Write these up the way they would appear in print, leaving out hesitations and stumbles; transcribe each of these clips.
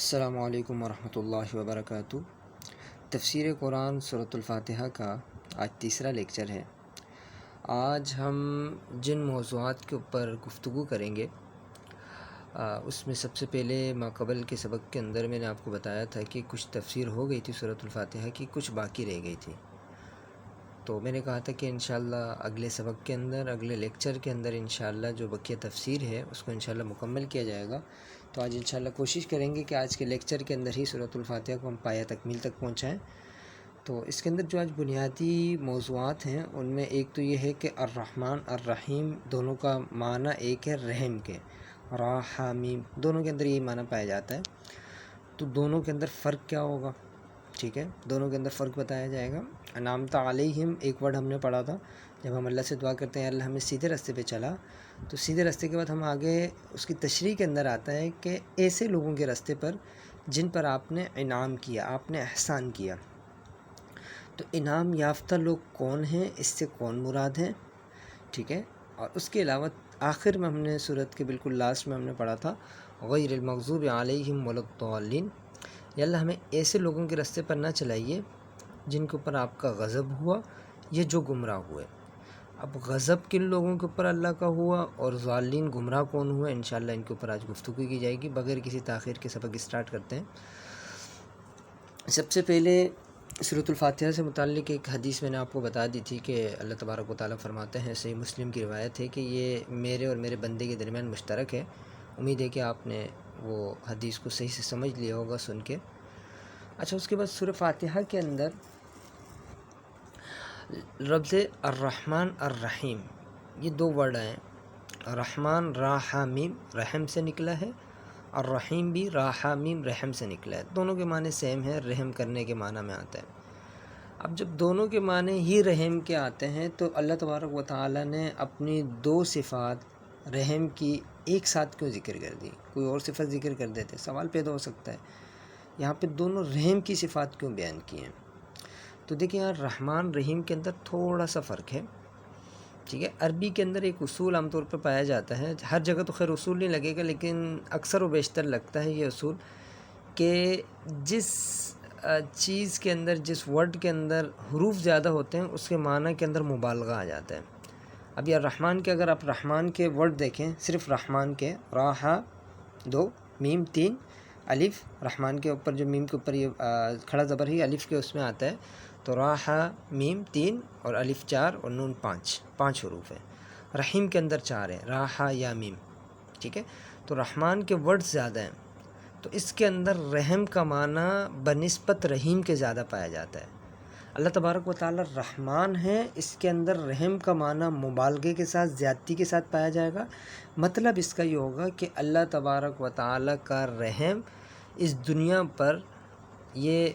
السلام علیکم ورحمۃ اللہ وبرکاتہ۔ تفسیر قرآن سورۃ الفاتحہ کا آج تیسرا لیکچر ہے۔ آج ہم جن موضوعات کے اوپر گفتگو کریں گے اس میں سب سے پہلے ماقبل کے سبق کے اندر میں نے آپ کو بتایا تھا کہ کچھ تفسیر ہو گئی تھی سورۃ الفاتحہ کی، کچھ باقی رہ گئی تھی۔ تو میں نے کہا تھا کہ انشاءاللہ اگلے سبق کے اندر، اگلے لیکچر کے اندر انشاءاللہ جو بقیہ تفسیر ہے اس کو انشاءاللہ مکمل کیا جائے گا۔ تو آج انشاءاللہ کوشش کریں گے کہ آج کے لیکچر کے اندر ہی سورۃ الفاتحہ کو ہم پایہ تکمیل تک پہنچائیں۔ تو اس کے اندر جو آج بنیادی موضوعات ہیں ان میں ایک تو یہ ہے کہ الرحمن الرحیم دونوں کا معنی ایک ہے رحم کے، راحمیم دونوں کے اندر یہی معنی پایا جاتا ہے۔ تو دونوں کے اندر فرق کیا ہوگا، ٹھیک ہے، دونوں کے اندر فرق بتایا جائے گا۔ انعمت علیہم ایک ورڈ ہم نے پڑھا تھا، جب ہم اللہ سے دعا کرتے ہیں اللہ ہمیں سیدھے راستے پہ چلا، تو سیدھے راستے کے بعد ہم آگے اس کی تشریح کے اندر آتا ہے کہ ایسے لوگوں کے راستے پر جن پر آپ نے انعام کیا، آپ نے احسان کیا۔ تو انعام یافتہ لوگ کون ہیں، اس سے کون مراد ہیں، ٹھیک ہے۔ اور اس کے علاوہ آخر میں ہم نے سورت کے بالکل لاسٹ میں ہم نے پڑھا تھا غیر المغضوب علیہم ولا الضالین، یا اللہ ہمیں ایسے لوگوں کے راستے پر نہ چلائیے جن کے اوپر آپ کا غضب ہوا یا جو گمراہ ہوئے۔ اب غضب کن لوگوں کے اوپر اللہ کا ہوا اور ضالین گمراہ کون ہوئے، انشاءاللہ ان کے اوپر آج گفتگو کی جائے گی۔ بغیر کسی تاخیر کے سبق اسٹارٹ کرتے ہیں۔ سب سے پہلے سورۃ الفاتحہ سے متعلق ایک حدیث میں نے آپ کو بتا دی تھی کہ اللہ تبارک و تعالیٰ فرماتے ہیں، صحیح مسلم کی روایت ہے کہ یہ میرے اور میرے بندے کے درمیان مشترک ہے۔ امید ہے کہ آپ نے وہ حدیث کو صحیح سے سمجھ لیا ہوگا سن کے۔ اچھا، اس کے بعد سورہ فاتحہ کے اندر لفظ الرحمن الرحیم یہ دو ورڈ ہیں۔ رحمان راحمیم رحم سے نکلا ہے، الرحیم بھی راحمیم رحم سے نکلا ہے، دونوں کے معنی سیم ہیں، رحم کرنے کے معنی میں آتا ہے۔ اب جب دونوں کے معنی ہی رحم کے آتے ہیں تو اللہ تبارک و تعالیٰ نے اپنی دو صفات رحم کی ایک ساتھ کیوں ذکر کر دی؟ کوئی اور صفت ذکر کر دیتے، سوال پیدا ہو سکتا ہے، یہاں پہ دونوں رحم کی صفات کیوں بیان کی ہیں؟ تو دیکھیں یار، رحمان رحیم کے اندر تھوڑا سا فرق ہے، ٹھیک ہے۔ عربی کے اندر ایک اصول عام طور پہ پایا جاتا ہے، ہر جگہ تو خیر اصول نہیں لگے گا لیکن اکثر و بیشتر لگتا ہے یہ اصول، کہ جس چیز کے اندر، جس ورڈ کے اندر حروف زیادہ ہوتے ہیں اس کے معنی کے اندر مبالغہ آ جاتا ہے۔ اب یہ رحمان کے، اگر آپ رحمان کے ورڈ دیکھیں، صرف رحمان کے، راہ 2 میم 3 الف، رحمان کے اوپر جو میم کے اوپر یہ کھڑا زبر ہی الف کے اس میں آتا ہے، تو راہ میم 3 اور الف 4 اور نون 5 حروف ہیں۔ رحیم کے اندر 4 ہیں، راہ یا میم، ٹھیک ہے۔ تو رحمان کے ورڈ زیادہ ہیں، تو اس کے اندر رحم کا معنی بنسبت رحیم کے زیادہ پایا جاتا ہے۔ اللہ تبارک و تعالیٰ رحمان ہے، اس کے اندر رحم کا معنی مبالغے کے ساتھ، زیادتی کے ساتھ پایا جائے گا۔ مطلب اس کا یہ ہوگا کہ اللہ تبارک و تعالیٰ کا رحم اس دنیا پر، یہ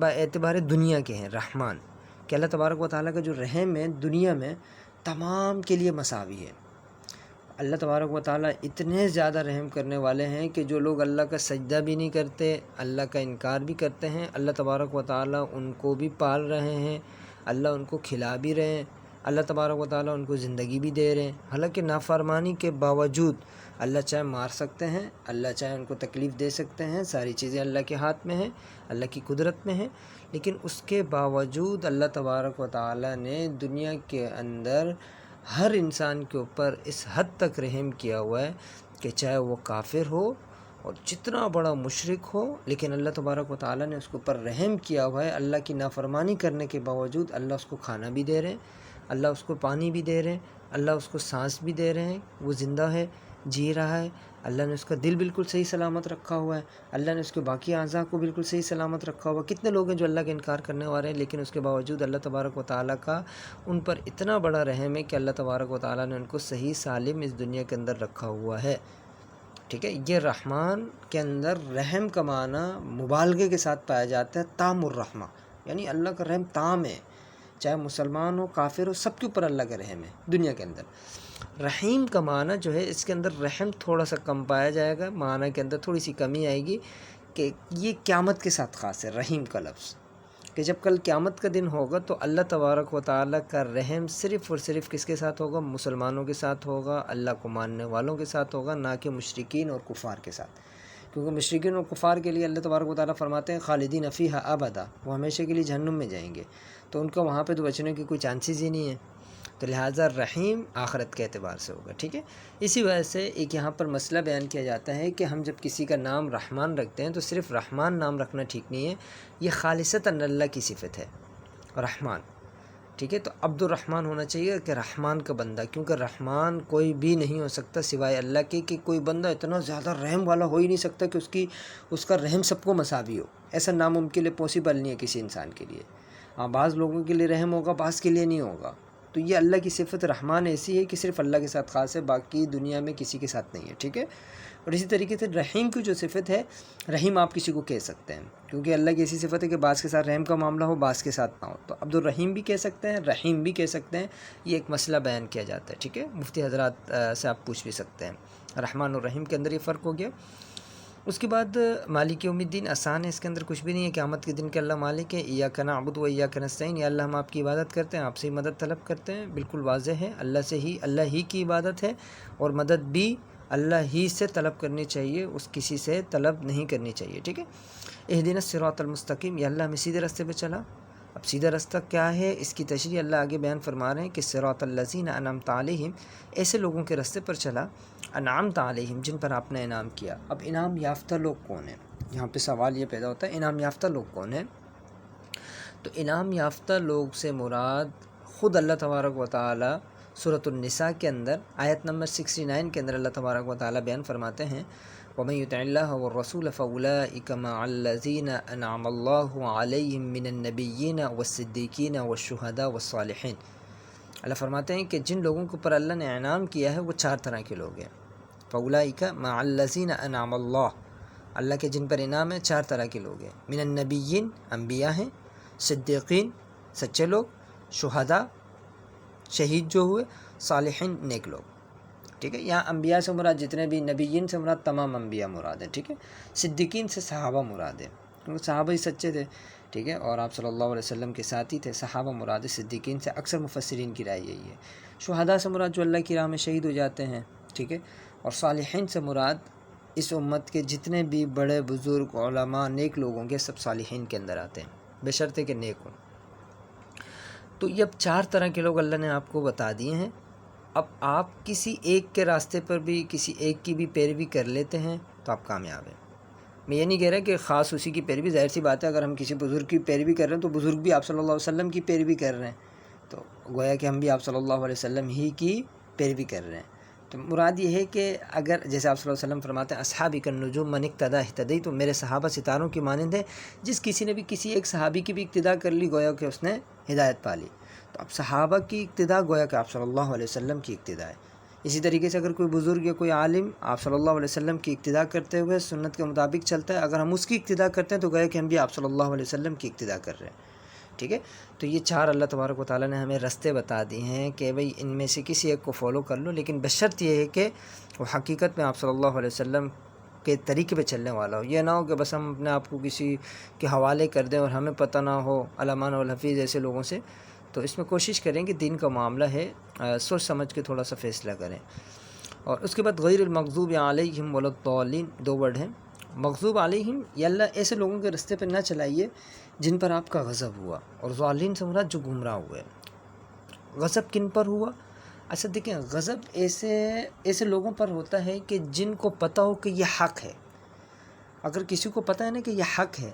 اعتبار دنیا کے ہیں رحمان، کہ اللہ تبارک و تعالیٰ کا جو رحم ہے دنیا میں تمام کے لیے مساوی ہے۔ اللہ تبارک و تعالیٰ اتنے زیادہ رحم کرنے والے ہیں کہ جو لوگ اللہ کا سجدہ بھی نہیں کرتے، اللہ کا انکار بھی کرتے ہیں، اللہ تبارک و تعالیٰ ان کو بھی پال رہے ہیں، اللہ ان کو کھلا بھی رہے ہیں، اللہ تبارک و تعالیٰ ان کو زندگی بھی دے رہے ہیں۔ حالانکہ نافرمانی کے باوجود اللہ چاہے مار سکتے ہیں، اللہ چاہے ان کو تکلیف دے سکتے ہیں، ساری چیزیں اللہ کے ہاتھ میں ہیں، اللہ کی قدرت میں ہیں، لیکن اس کے باوجود اللہ تبارک و تعالیٰ نے دنیا کے اندر ہر انسان کے اوپر اس حد تک رحم کیا ہوا ہے کہ چاہے وہ کافر ہو اور جتنا بڑا مشرک ہو، لیکن اللہ تبارک و تعالیٰ نے اس کے اوپر رحم کیا ہوا ہے۔ اللہ کی نافرمانی کرنے کے باوجود اللہ اس کو کھانا بھی دے رہے ہیں، اللہ اس کو پانی بھی دے رہے ہیں، اللہ اس کو سانس بھی دے رہے ہیں، وہ زندہ ہے، جی رہا ہے، اللہ نے اس کا دل بالکل صحیح سلامت رکھا ہوا ہے، اللہ نے اس کے باقی اعضاء کو بالکل صحیح سلامت رکھا ہوا ہے۔ کتنے لوگ ہیں جو اللہ کا انکار کرنے والے ہیں، لیکن اس کے باوجود اللہ تبارک و تعالیٰ کا ان پر اتنا بڑا رحم ہے کہ اللہ تبارک و تعالیٰ نے ان کو صحیح سالم اس دنیا کے اندر رکھا ہوا ہے، ٹھیک ہے۔ یہ رحمان کے اندر رحم کا معنی مبالغے کے ساتھ پایا جاتا ہے، تام الرحمہ، یعنی اللہ کا رحم تام ہے، چاہے مسلمان ہو کافر ہو، سب کے اوپر اللہ کا رحم ہے دنیا کے اندر۔ رحیم کا معنی جو ہے اس کے اندر رحم تھوڑا سا کم پایا جائے گا، معنی کے اندر تھوڑی سی کمی آئے گی، کہ یہ قیامت کے ساتھ خاص ہے رحیم کا لفظ، کہ جب کل قیامت کا دن ہوگا تو اللہ تبارک و تعالیٰ کا رحم صرف اور صرف کس کے ساتھ ہوگا؟ مسلمانوں کے ساتھ ہوگا، اللہ کو ماننے والوں کے ساتھ ہوگا، نہ کہ مشرکین اور کفار کے ساتھ، کیونکہ مشرکین و کفار کے لیے اللہ تبارک و تعالیٰ فرماتے ہیں خالدین فیہا ابدا، وہ ہمیشہ کے لیے جہنم میں جائیں گے، تو ان کا وہاں پہ تو بچنے کی کوئی چانسز ہی نہیں ہے، تو لہٰذا رحیم آخرت کے اعتبار سے ہوگا، ٹھیک ہے۔ اسی وجہ سے ایک یہاں پر مسئلہ بیان کیا جاتا ہے کہ ہم جب کسی کا نام رحمان رکھتے ہیں تو صرف رحمان نام رکھنا ٹھیک نہیں ہے، یہ خالصتاً اللہ کی صفت ہے رحمان، ٹھیک ہے۔ تو عبد الرحمن ہونا چاہیے کہ رحمان کا بندہ، کیونکہ رحمان کوئی بھی نہیں ہو سکتا سوائے اللہ کے، کہ کوئی بندہ اتنا زیادہ رحم والا ہو ہی نہیں سکتا کہ اس کا رحم سب کو مساوی ہو، ایسا ناممکن ہے، پاسبل نہیں ہے کسی انسان کے لیے۔ ہاں بعض لوگوں کے لیے رحم ہوگا، بعض کے لیے نہیں ہوگا، تو یہ اللہ کی صفت رحمان ایسی ہے کہ صرف اللہ کے ساتھ خاص ہے، باقی دنیا میں کسی کے ساتھ نہیں ہے، ٹھیک ہے۔ اور اسی طریقے سے رحیم کی جو صفت ہے، رحیم آپ کسی کو کہہ سکتے ہیں، کیونکہ اللہ کی ایسی صفت ہے کہ بعض کے ساتھ رحم کا معاملہ ہو، بعض کے ساتھ نہ ہو، تو عبد الرحیم بھی کہہ سکتے ہیں، رحیم بھی کہہ سکتے ہیں، یہ ایک مسئلہ بیان کیا جاتا ہے، ٹھیک ہے۔ مفتی حضرات سے آپ پوچھ بھی سکتے ہیں، رحمان اور رحیم کے اندر یہ فرق ہو گیا۔ اس کے بعد مالک یوم الدین آسان ہے، اس کے اندر کچھ بھی نہیں ہے، قیامت کے دن کے اللہ مالک ہے، ایاک نعبد و ایاک نستعین، یا اللہ ہم آپ کی عبادت کرتے ہیں، آپ سے ہی مدد طلب کرتے ہیں، بالکل واضح ہے، اللہ ہی کی عبادت ہے، اور مدد بھی اللہ ہی سے طلب کرنی چاہیے، اس کسی سے طلب نہیں کرنی چاہیے، ٹھیک ہے۔ اہدنا الصراط المستقیم، یا اللہ ہمیں سیدھے راستے پہ چلا۔ اب سیدھا راستہ کیا ہے، اس کی تشریح اللہ آگے بیان فرما رہے ہیں کہ صراط الذین انعمت علیہم، ایسے لوگوں کے راستے پر چلا، انعمت علیہم جن پر آپ نے انعام کیا۔ اب انعام یافتہ لوگ کون ہیں، یہاں پہ سوال یہ پیدا ہوتا ہے انعام یافتہ لوگ کون ہیں؟ تو انعام یافتہ لوگ سے مراد خود اللہ تبارک و تعالی سورۃ النساء کے اندر آیت نمبر 69 کے اندر اللہ تبارک و تعالی بیان فرماتے ہیں، وَمَن يُطِعِ اللَّهَ وَالرَّسُولَ فَأُولَٰئِكَ مَعَ الَّذِينَ أَنْعَمَ اللَّهُ عَلَيْهِم مِّنَ النَّبِيِّينَ وَالصِّدِّيقِينَ وَالشُّهَدَاءِ وَالصَّالِحِينَ۔ اللہ فرماتے ہیں کہ جن لوگوں کے اوپر اللہ نے انعام کیا ہے وہ 4 طرح کے لوگ ہیں، فَأُولَٰئِكَ مَعَ الَّذِينَ أَنْعَمَ اللَّهُ، اللہ کے جن پر انعام ہے 4 طرح کے لوگ ہیں، من النبیین انبیاء ہیں، صدیقین سچے لوگ، شہداء شہید جو ہوئے، صالحین نیک لوگ، ٹھیک ہے۔ یہاں انبیاء سے مراد جتنے بھی، نبیین سے مراد تمام انبیاء مراد ہیں، ٹھیک ہے۔ صدیقین سے صحابہ مراد ہیں، کیونکہ صحابہ ہی سچے تھے، ٹھیک ہے، اور آپ صلی اللہ علیہ وسلم کے ساتھی تھے، صحابہ مراد ہے۔ صدیقین سے اکثر مفسرین کی رائے یہی ہے۔ شہداء سے مراد جو اللہ کی راہ میں شہید ہو جاتے ہیں، ٹھیک ہے، اور صالحین سے مراد اس امت کے جتنے بھی بڑے بزرگ علماء نیک لوگ ہوں گے، سب صالحین کے اندر آتے ہیں، بشرطے کہ نیک ہوں۔ تو یہ اب 4 طرح کے لوگ اللہ نے آپ کو بتا دیے ہیں۔ اب آپ کسی ایک کے راستے پر بھی کسی ایک کی بھی پیروی کر لیتے ہیں تو آپ کامیاب ہیں۔ میں یہ نہیں کہہ رہا کہ خاص اسی کی پیروی، ظاہر سی بات ہے اگر ہم کسی بزرگ کی پیروی کر رہے ہیں تو بزرگ بھی آپ صلی اللہ علیہ وسلم کی پیروی کر رہے ہیں، تو گویا کہ ہم بھی آپ صلی اللہ علیہ وسلم ہی کی پیروی کر رہے ہیں۔ تو مراد یہ ہے کہ اگر جیسے آپ صلی اللہ علیہ وسلم فرماتے ہیں اصحابی کالنجوم من اقتدی اہتدی، تو میرے صحابہ ستاروں کی مانند ہیں، جس کسی نے بھی کسی ایک صحابی کی بھی اقتداء کر لی گویا کہ اس نے ہدایت پا لی۔ تو اب صحابہ کی اقتداء گویا کہ آپ صلی اللہ علیہ وسلم کی اقتداء ہے۔ اسی طریقے سے اگر کوئی بزرگ یا کوئی عالم آپ صلی اللہ علیہ وسلم کی اقتداء کرتے ہوئے سنت کے مطابق چلتا ہے، اگر ہم اس کی اقتداء کرتے ہیں تو گویا کہ ہم بھی آپ صلی اللہ علیہ وسلم کی اقتداء کر رہے ہیں، ٹھیک ہے۔ تو یہ 4 اللہ تبارک و تعالیٰ نے ہمیں رستے بتا دیے ہیں کہ بھئی ان میں سے کسی ایک کو فالو کر لو، لیکن بشرط یہ ہے کہ وہ حقیقت میں آپ صلی اللہ علیہ وسلم کے طریقے پہ چلنے والا ہو۔ یہ نہ ہو کہ بس ہم اپنے آپ کو کسی کے حوالے کر دیں اور ہمیں پتہ نہ ہو، علامہ والحفیظ ایسے لوگوں سے۔ تو اس میں کوشش کریں کہ دین کا معاملہ ہے، سوچ سمجھ کے تھوڑا سا فیصلہ کریں۔ اور اس کے بعد غیر المغضوب علیہم ولا الضالین 2 ورڈ ہیں۔ مغضوب علیہم، یا اللہ ایسے لوگوں کے رستے پہ نہ چلائیے جن پر آپ کا غضب ہوا، اور ضالین سے مراد جو گمراہ ہوئے۔ غضب کن پر ہوا؟ اچھا دیکھیں، غضب ایسے لوگوں پر ہوتا ہے کہ جن کو پتہ ہو کہ یہ حق ہے۔ اگر کسی کو پتہ ہے نا کہ یہ حق ہے،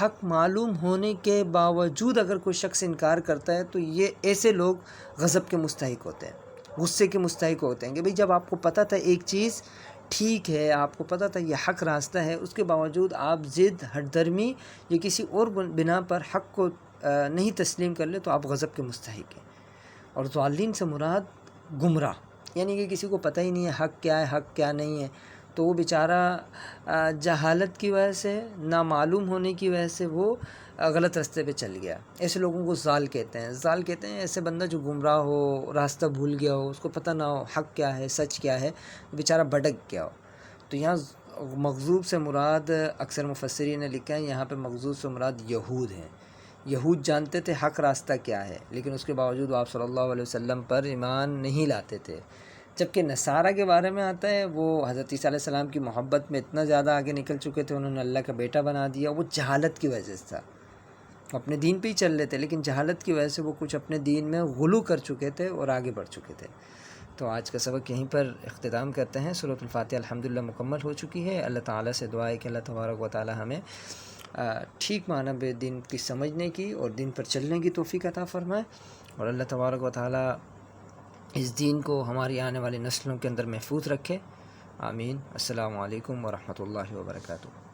حق معلوم ہونے کے باوجود اگر کوئی شخص انکار کرتا ہے تو یہ ایسے لوگ غضب کے مستحق ہوتے ہیں، غصے کے مستحق ہوتے ہیں کہ بھئی جب آپ کو پتہ تھا ایک چیز ٹھیک ہے، آپ کو پتہ تھا یہ حق راستہ ہے، اس کے باوجود آپ ضد، ہٹ درمی یا کسی اور بنا پر حق کو نہیں تسلیم کر لے تو آپ غضب کے مستحق ہیں۔ اور ضالین سے مراد گمراہ، یعنی کہ کسی کو پتہ ہی نہیں ہے حق کیا ہے، حق کیا نہیں ہے، تو وہ بیچارہ جہالت کی وجہ سے، نامعلوم ہونے کی وجہ سے وہ غلط راستے پہ چل گیا۔ ایسے لوگوں کو ضال کہتے ہیں۔ ضال کہتے ہیں ایسے بندہ جو گمراہ ہو، راستہ بھول گیا ہو، اس کو پتہ نہ ہو حق کیا ہے، سچ کیا ہے، بیچارہ بھٹک گیا ہو۔ تو یہاں مغضوب سے مراد اکثر مفسرین نے لکھا ہے یہاں پہ مغضوب سے مراد یہود ہیں۔ یہود جانتے تھے حق راستہ کیا ہے، لیکن اس کے باوجود آپ صلی اللہ علیہ وسلم پر ایمان نہیں لاتے تھے، جبکہ نصارہ کے بارے میں آتا ہے وہ حضرت عیسیٰ علیہ السلام کی محبت میں اتنا زیادہ آگے نکل چکے تھے، انہوں نے اللہ کا بیٹا بنا دیا، وہ جہالت کی وجہ سے تھا، اپنے دین پہ ہی چل رہے تھے لیکن جہالت کی وجہ سے وہ کچھ اپنے دین میں غلو کر چکے تھے اور آگے بڑھ چکے تھے۔ تو آج کا سبق یہیں پر اختتام کرتے ہیں۔ سورۃ الفاتحہ الحمدللہ مکمل ہو چکی ہے۔ اللہ تعالیٰ سے دعا ہے کہ اللہ تبارک و تعالیٰ ہمیں ٹھیک معنی میں دین کی سمجھنے کی اور دین پر چلنے کی توفیق عطا فرمائے، اور اللہ تبارک و تعالیٰ اس دین کو ہماری آنے والی نسلوں کے اندر محفوظ رکھے۔ آمین۔ السلام علیکم ورحمۃ اللہ وبرکاتہ۔